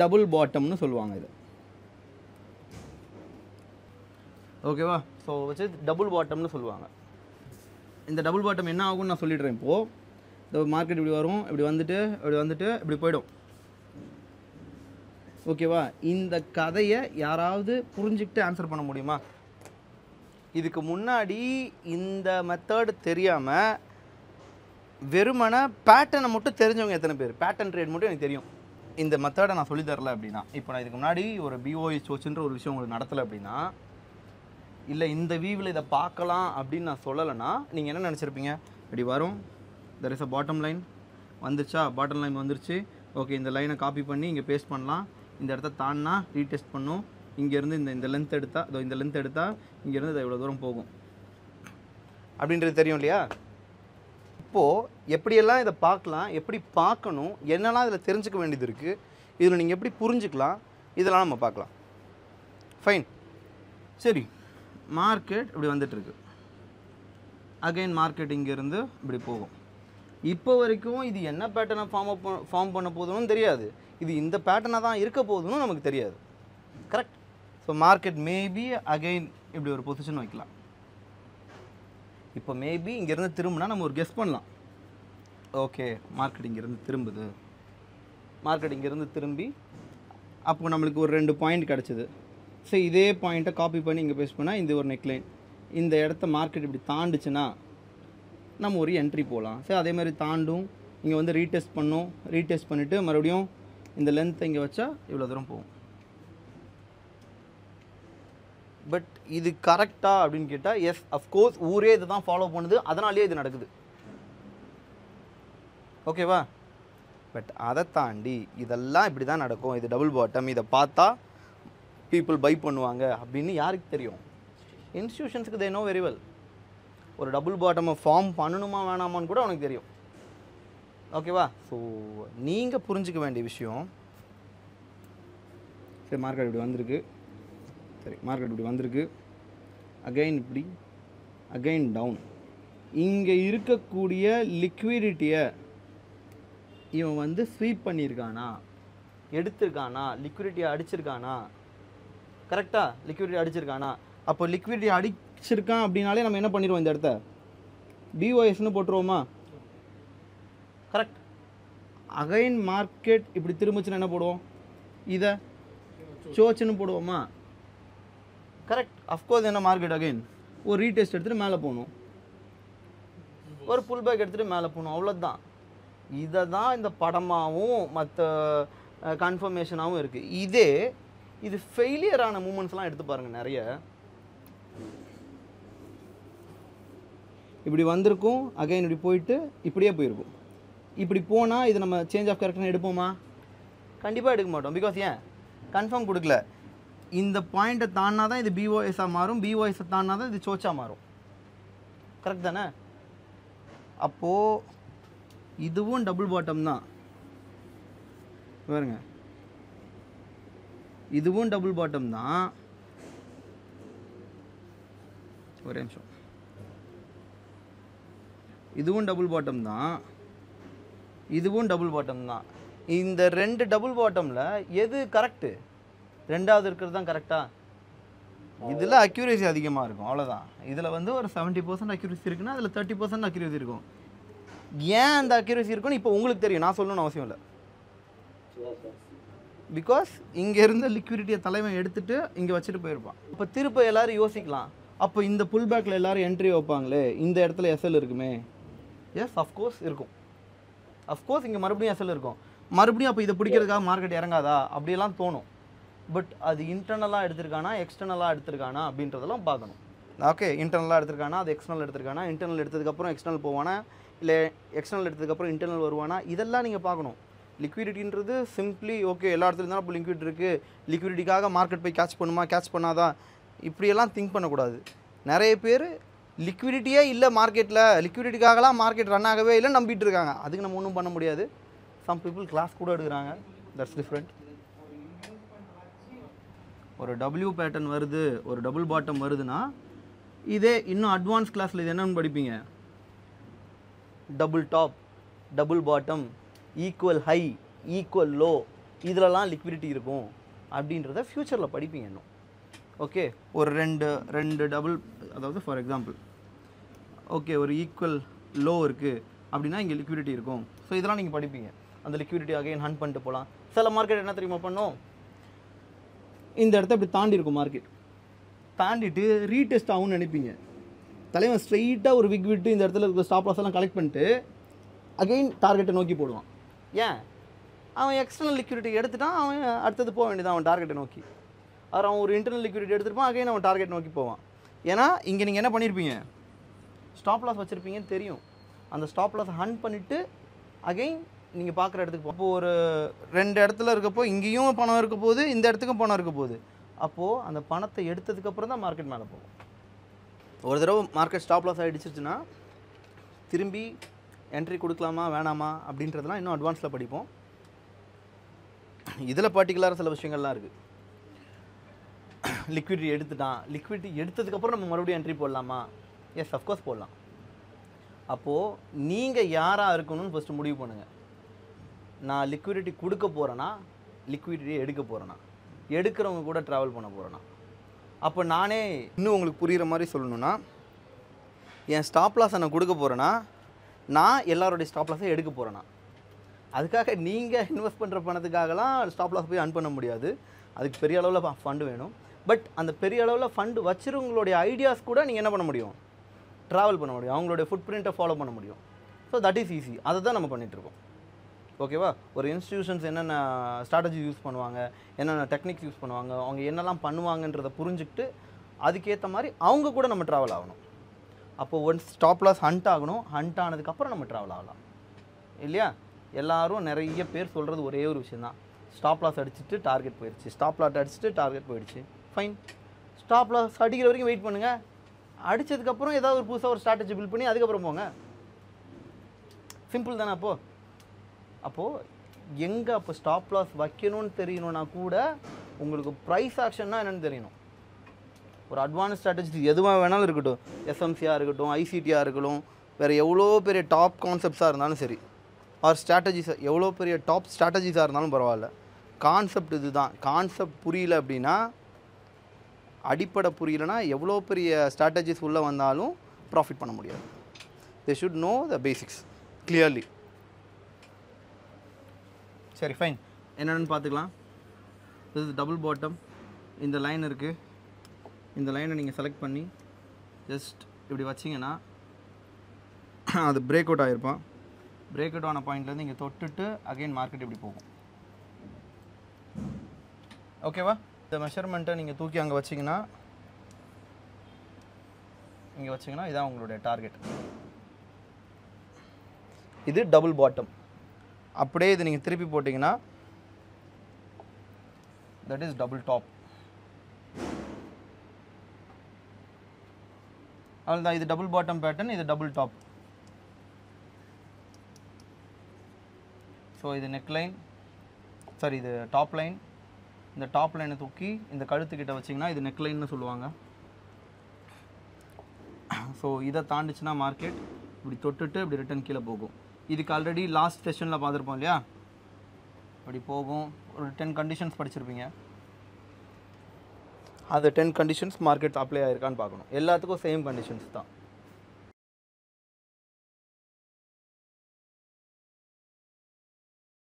Double பாட்டம்னு சொல்லுவாங்க இது. ஓகேவா? ஸோ வச்சு டபுள் பாட்டம்னு சொல்லுவாங்க. இந்த டபுள் பாட்டம் என்ன ஆகும்னு நான் சொல்லிடுறேன். இப்போது இந்த மார்க்கெட் இப்படி வரும், இப்படி வந்துட்டு இப்படி போயிடும். ஓகேவா? இந்த கதையை யாராவது புரிஞ்சுக்கிட்டு ஆன்சர் பண்ண முடியுமா? இதுக்கு முன்னாடி இந்த மெத்தட் தெரியாமல் வெறுமனை பேட்டர்னை மட்டும் தெரிஞ்சவங்க எத்தனை பேர்? பேட்டர்ன் ட்ரேட் மட்டும் எனக்கு தெரியும், இந்த மெத்தடை நான் சொல்லித்தரல அப்படின்னா. இப்போ நான் இதுக்கு முன்னாடி ஒரு பிஓஎஸ் சோச்சுன்ற ஒரு விஷயம் உங்களுக்கு நடத்தலை அப்படின்னா, இல்லை இந்த வியூவில் இதை பார்க்கலாம் அப்படின்னு நான் சொல்லலைன்னா நீங்கள் என்ன நினச்சிருப்பீங்க? இப்படி வரும், there is a bottom line வந்துச்சா, பாட்டம் லைன் வந்துருச்சு, ஓகே இந்த லைனை காப்பி பண்ணி இங்கே பேஸ்ட் பண்ணலாம், இந்த இடத்த தாண்டினா ரீடெஸ்ட் பண்ணும், இங்கேருந்து இந்த லென்த் எடுத்தால் இந்த லென்த் எடுத்தால் இங்கேருந்து இதை இவ்வளோ தூரம் போகும் அப்படின்றது தெரியும் இல்லையா? இப்போது எப்படியெல்லாம் இதை பார்க்கலாம், எப்படி பார்க்கணும், என்னெல்லாம் இதில் தெரிஞ்சுக்க வேண்டியது இருக்குது, இதில் நீங்கள் எப்படி புரிஞ்சுக்கலாம், இதெல்லாம் நம்ம பார்க்கலாம். ஃபைன். சரி, மார்க்கெட் இப்படி வந்துட்டுருக்கு. அகைன் மார்க்கெட் இங்கேருந்து இப்படி போகும். இப்போ வரைக்கும் இது என்ன பேட்டர்னை ஃபார்ம் பண்ண போதுன்னு தெரியாது, இது இந்த பேட்டர்னாக தான் இருக்க போதுன்னு நமக்கு தெரியாது. Correct? So market maybe again இப்படி ஒரு பொசிஷன் வைக்கலாம். இப்போ மேபி இங்கேருந்து திரும்பினா நம்ம ஒரு கெஸ் பண்ணலாம். ஓகே, மார்க்கெட் இங்கேருந்து திரும்புது, மார்க்கெட் இங்கேருந்து திரும்பி அப்போ நம்மளுக்கு ஒரு 2 பாயிண்ட் கிடச்சிது. ஸோ இதே பாயிண்ட்டை காப்பி பண்ணி இங்கே பேஸ்ட் பண்ணால் இந்த ஒரு நெக்லைன், இந்த இடத்த மார்க்கெட் இப்படி தாண்டுச்சுன்னா நம்ம ஒரு என்ட்ரி போகலாம். ஸோ அதே மாதிரி தாண்டும், இங்கே வந்து ரீடெஸ்ட் பண்ணும், ரீடெஸ்ட் பண்ணிவிட்டு மறுபடியும் இந்த லென்த்தை இங்கே வச்சா இவ்வளோ தூரம் போகும். பட் இது கரெக்டா அப்படின்னு கேட்டால் எஸ், அஃப்கோர்ஸ் ஊரே இதை தான் ஃபாலோ பண்ணுது, அதனாலேயே இது நடக்குது. ஓகேவா? பட் அதை தாண்டி இதெல்லாம் இப்படி தான் நடக்கும், இது டபுள் பாட்டம், இதை பார்த்தா பீப்புள் பை பண்ணுவாங்க அப்படின்னு யாருக்கு தெரியும்? இன்ஸ்டியூஷன்ஸுக்கு தே நோ வெரி வெல். ஒரு டபுள் பாட்டமை ஃபார்ம் பண்ணணுமா வேணாமான்னு கூட உனக்கு தெரியும். ஓகேவா? ஸோ நீங்கள் புரிஞ்சிக்க வேண்டிய விஷயம், சரி மார்க்கெட் இப்படி வந்திருக்கு, சரி மார்க்கெட் இப்படி வந்திருக்கு, அகைன் இப்படி, அகைன் டவுன். இங்கே இருக்கக்கூடிய லிக்விடிட்டியை இவன் வந்து ஸ்வீப் பண்ணியிருக்கானா, எடுத்திருக்கானா, லிக்விடிட்டியை அடிச்சிருக்கானா? கரெக்டாக லிக்விடிட்டி அடிச்சிருக்கானா? அப்போ லிக்விடிட்டி அடிச்சிருக்கான் அப்படின்னாலே நம்ம என்ன பண்ணிடுவோம், இந்த இடத்த பிஓஎஸ்ன்னு போட்டுருவோமா? கரெக்ட். அகைன் மார்க்கெட் இப்படி திரும்பிச்சுன்னா என்ன போடுவோம், இதை சோச்சுன்னு போடுவோமா? கரெக்ட். அஃப்கோர்ஸ் என்ன மார்க்கெட் அகைன் ஒரு ரீடெஸ்ட் எடுத்துகிட்டு மேலே போகணும், ஒரு புல் பேக் எடுத்துகிட்டு மேலே போகணும், அவ்வளோதான். இதை தான் இந்த படமாகவும் மற்ற கன்ஃபர்மேஷனாகவும் இருக்குது. இது ஃபெயிலியரான மூமெண்ட்ஸ்லாம் எடுத்து பாருங்கள். நிறைய இப்படி வந்திருக்கும், அகைன் இப்படி போயிட்டு இப்படியே போயிருக்கும். இப்படி போனால் இது நம்ம சேஞ்ச் ஆஃப் கேரக்டர்னு எடுப்போமா? கண்டிப்பாக எடுக்க மாட்டோம். பிகாஸ் ஏன் கன்ஃபார்ம் கொடுக்கல. இந்த பாயிண்ட்டை தாண்டினா தான் இது பிஓஎஸ்ஸாக மாறும், பிஓஎஸ்ஸை தாண்டினா தான் இது சோச்சாக மாறும். கரெக்ட் தானே? அப்போது இதுவும் டபுள் பாட்டம் தான் பாருங்க, இதுவும் டபுள் பாட்டம் தான். ஒரே நிமிஷம், இதுவும் டபுள் பாட்டம் தான், இதுவும் டபுள் பாட்டம் தான். இந்த 2 டபுள் பாட்டமில் எது கரெக்டு? ரெண்டாவது இருக்கிறது தான் கரெக்டா? இதில் அக்யூரேசி அதிகமாக இருக்கும், அவ்வளோதான். இதில் வந்து ஒரு 70% அக்யூரேசி இருக்குன்னா அதில் 30% அக்யூரேசி இருக்கும். ஏன் அந்த அக்யூரேசி இருக்குன்னு இப்போ உங்களுக்கு தெரியும், நான் சொல்லணும்னு அவசியம் இல்லை. பிகாஸ் இங்கே இருந்த லிக்விடிட்டியை தலைவன் எடுத்துகிட்டு இங்கே வச்சுட்டு போயிருப்பான். இப்போ திருப்ப எல்லோரும் யோசிக்கலாம், அப்போ இந்த புல் பேக்கில் எல்லோரும் என்ட்ரி வைப்பாங்களே, இந்த இடத்துல எஸ்எல் இருக்குமே. எஸ், அஃப்கோர்ஸ் இருக்கும். அஃப்கோர்ஸ் இங்கே மறுபடியும் எஸ்எல் இருக்கும். மறுபடியும் அப்போ இதை பிடிக்கிறதுக்காக மார்க்கெட் இறங்காதா அப்படியெல்லாம் தோணும். பட் அது இன்டர்னலாக எடுத்திருக்கானா எக்ஸ்டர்னலாக எடுத்திருக்கானா அப்படின்றதெல்லாம் பார்க்கணும். ஓகே, இன்டர்னலாக எடுத்திருக்கானா, அது எக்ஸ்டர்னல் எடுத்திருக்கானா, இன்டர்னல் எடுத்ததுக்கப்புறம் எக்ஸ்டர்னல் போவானா, இல்லை எக்ஸ்டர்னல் எடுத்ததுக்கப்புறம் இன்டர்னல் வருவானா, இதெல்லாம் நீங்கள் பார்க்கணும். லிக்விடிட்டின்றது சிம்பிளி ஓகே எல்லா இடத்துலையும் இருந்தாலும் இப்போ லிக்விட் இருக்குது, லிக்விடிட்டிக்காக மார்க்கெட் போய் கேட்ச் பண்ணுமா, கேட்ச் பண்ணாதா, இப்படியெல்லாம் திங்க் பண்ணக்கூடாது. நிறைய பேர் லிக்விடிட்டியே இல்லை மார்க்கெட்டில், லிக்விடிட்டிக்காகலாம் மார்க்கெட் ரன் ஆகவே இல்லைன்னு நம்பிட்டு இருக்காங்க. அதுக்கு நம்ம ஒன்றும் பண்ண முடியாது. சம் பீப்புள் கிளாஸ் கூட எடுக்கிறாங்க, தட்ஸ் டிஃப்ரெண்ட். ஒரு டபிள்யூ பேட்டர்ன் வருது, ஒரு டபுள் பாட்டம் வருதுன்னா இதே இன்னும் அட்வான்ஸ் கிளாஸில் இது என்னென்னு படிப்பீங்க, double top, double bottom, equal high, equal low, இதிலலாம் லிக்விடிட்டி இருக்கும் அப்படின்றத ஃப்யூச்சரில் படிப்பீங்க இன்னும். ஓகே, ஒரு ரெண்டு டபுள், அதாவது ஃபார் எக்ஸாம்பிள் ஓகே ஒரு ஈக்குவல் லோ இருக்குது அப்படின்னா இங்கே லிக்விடிட்டி இருக்கும். ஸோ இதெல்லாம் நீங்கள் படிப்பீங்க. அந்த லிக்விடிட்டி அகைன் ஹண்ட் பண்ணிட்டு போகலாம். சில மார்க்கெட் என்ன தெரியுமா பண்ணோம், இந்த இடத்த இப்படி தாண்டி இருக்கும் மார்க்கெட், தாண்டிட்டு ரீடெஸ்ட் ஆகும்னு நினைப்பீங்க. தலைவன் ஸ்ட்ரெயிட்டாக ஒரு விக் விட்டு இந்த இடத்துல இருக்கிற ஸ்டாப் லாஸ் எல்லாம் கலெக்ட் பண்ணிட்டு அகைன் டார்கெட்டை நோக்கி போடுவான். ஏன்? அவன் எக்ஸ்டர்னல் லிக்விடிட்டி எடுத்துட்டான், அவன் அடுத்தது போக வேண்டியதான் அவன் டார்கெட்டை நோக்கி. அவன் ஒரு இன்டர்னல் லிக்விடிட்டி எடுத்துருப்பான், அகைன் அவன் டார்கெட் நோக்கி போவான். ஏன்னா இங்கே நீங்கள் என்ன பண்ணியிருப்பீங்க, ஸ்டாப் லாஸ் வச்சுருப்பீங்கன்னு தெரியும். அந்த ஸ்டாப் லாஸை ஹண்ட் பண்ணிவிட்டு அகைன் நீங்கள் பார்க்குற இடத்துக்கு அப்போது ஒரு 2 இடத்துல இருக்கப்போ இங்கேயும் பணம் இருக்க போகுது, இந்த இடத்துக்கும் பணம் இருக்க போகுது. அப்போது அந்த பணத்தை எடுத்ததுக்கப்புறம் தான் மார்க்கெட் மேலே போகும். ஒரு தடவை மார்க்கெட் ஸ்டாப் லாஸ் ஆகிடுச்சிச்சுன்னா திரும்பி என்ட்ரி கொடுக்கலாமா வேணாமா அப்படின்றதெல்லாம் இன்னும் அட்வான்ஸில் படிப்போம். இதில் பர்டிகுலராக சில விஷயங்கள்லாம் இருக்குது. லிக்விடிட்டி எடுத்துட்டான், லிக்விடிட்டி எடுத்ததுக்கப்புறம் நம்ம மறுபடியும் என்ட்ரி போடலாமா? எஸ், அஃப்கோர்ஸ் போடலாம். அப்போது நீங்கள் யாராக இருக்கணும்னு ஃபஸ்ட்டு முடிவு பண்ணுங்கள். நான் லிக்விடிட்டி கொடுக்க போகிறேன்னா, லிக்விடிட்டியை எடுக்க போகிறேன்னா, எடுக்கிறவங்க கூட ட்ராவல் பண்ண போகிறேன்னா. அப்போ நானே இன்னும் உங்களுக்கு புரிகிற மாதிரி சொல்லணுன்னா, என் ஸ்டாப் லாஸை நான் கொடுக்க போகிறேன்னா, நான் எல்லாருடைய ஸ்டாப் லாஸை எடுக்க போகிறேன்னா, அதுக்காக நீங்கள் இன்வெஸ்ட் பண்ணுற பணத்துக்காகலாம் ஸ்டாப் லாஸ் போய் அர்ன் பண்ண முடியாது. அதுக்கு பெரிய அளவில் ஃபண்டு வேணும். பட் அந்த பெரிய அளவில் ஃபண்டு வச்சுருவங்களுடைய ஐடியாஸ் கூட நீங்கள் என்ன பண்ண முடியும், ட்ராவல் பண்ண முடியும், அவங்களுடைய ஃபுட் பிரிண்ட்டை ஃபாலோ பண்ண முடியும். So that is easy. அதை தான் நம்ம பண்ணிகிட்ருக்கோம். ஓகேவா? ஒரு இன்ஸ்டிடியூஷன்ஸ் என்னென்ன ஸ்ட்ராட்டஜி யூஸ் பண்ணுவாங்க, என்னென்ன டெக்னிக்ஸ் யூஸ் பண்ணுவாங்க, அவங்க என்னெல்லாம் பண்ணுவாங்கன்றதை புரிஞ்சுக்கிட்டு அதுக்கேற்ற மாதிரி அவங்க கூட நம்ம ட்ராவல் ஆகணும். அப்போது ஒன்ஸ் ஸ்டாப் லாஸ் ஹண்ட் ஆகணும், ஹண்ட் ஆனதுக்கப்புறம் நம்ம ட்ராவல் ஆகலாம் இல்லையா? எல்லாரும் நிறைய பேர் சொல்கிறது ஒரே ஒரு விஷயந்தான், ஸ்டாப் லாஸ் அடிச்சுட்டு டார்கெட் போயிடுச்சு, ஸ்டாப் லாஸ் அடிச்சுட்டு டார்கெட் போயிடுச்சு. ஃபைன், ஸ்டாப் லாஸ் அடிக்கிற வரைக்கும் வெயிட் பண்ணுங்கள். அடித்ததுக்கப்புறம் ஏதாவது ஒரு புதுசாக ஒரு ஸ்ட்ராட்டஜி பில்ட் பண்ணி அதுக்கப்புறம் போங்க. சிம்பிள் தானே? அப்போது எங்கே அப்போ ஸ்டாப் லாஸ் வைக்கணும்னு தெரியணுன்னா கூட உங்களுக்கு ப்ரைஸ் ஆக்ஷன்னா என்னென்னு தெரியணும். ஒரு அட்வான்ஸ் ஸ்ட்ராட்டஜி எதுவாக வேணாலும் இருக்கட்டும், எஸ்எம்சியாக இருக்கட்டும், ஐசிடியாக இருக்கட்டும், வேறு எவ்வளோ பெரிய டாப் கான்செப்ட்ஸாக இருந்தாலும் சரி, ஆர் ஸ்ட்ராட்டஜிஸ் எவ்வளோ பெரிய டாப் ஸ்ட்ராட்டஜிஸாக இருந்தாலும் பரவாயில்ல, கான்செப்ட் இது தான். கான்செப்ட் புரியல அப்படின்னா, அடிப்படை புரியலைன்னா எவ்வளோ பெரிய ஸ்ட்ராட்டஜிஸ் உள்ளே வந்தாலும் ப்ராஃபிட் பண்ண முடியாது. They should know the basics clearly. சரி, ஃபைன், என்னென்னு பார்த்துக்கலாம். இது டபுள் பாட்டம், இந்த லைன் இருக்குது, இந்த லைனை நீங்கள் செலக்ட் பண்ணி ஜஸ்ட் இப்படி வச்சிங்கன்னா அது பிரேக் அவுட் ஆகிருப்பான். பிரேக் அவுட் ஆன பாயிண்ட்லேருந்து இங்கே தொட்டுட்டு அகைன் மார்க்கெட் இப்படி போகும். ஓகேவா? இந்த மெஷர்மெண்ட்டை நீங்கள் தூக்கி அங்கே வச்சிங்கன்னா, இங்கே வச்சிங்கன்னா இதான் உங்களுடைய டார்கெட். இது டபுள் பாட்டம். அப்படியே இது நீங்கள் திருப்பி போட்டிங்கன்னா தட் இஸ் டபுள் டாப். அவ்வளோதான். இது டபுள் பாட்டம் பேட்டர்ன், இது டபுள் டாப். ஸோ இது நெக் லைன், சாரி இது டாப் லைன். இந்த டாப் லைனை தூக்கி இந்த கழுத்துக்கிட்ட வச்சிங்கன்னா இது நெக் லைன்னு சொல்லுவாங்க. ஸோ இதை தாண்டிச்சுன்னா மார்க்கெட் இப்படி தொட்டுட்டு இப்படி ரிட்டன் கீழே போகும். இதுக்கு ஆல்ரெடி லாஸ்ட் செஷனில் பார்த்துருப்போம் இல்லையா? இப்படி போகும். ஒரு 10 கண்டிஷன்ஸ் படிச்சிருப்பீங்க. அது 10 கண்டிஷன்ஸ் மார்க்கெட் அப்ளை ஆகிருக்கான்னு பார்க்கணும். எல்லாத்துக்கும் சேம் கண்டிஷன்ஸ் தான்.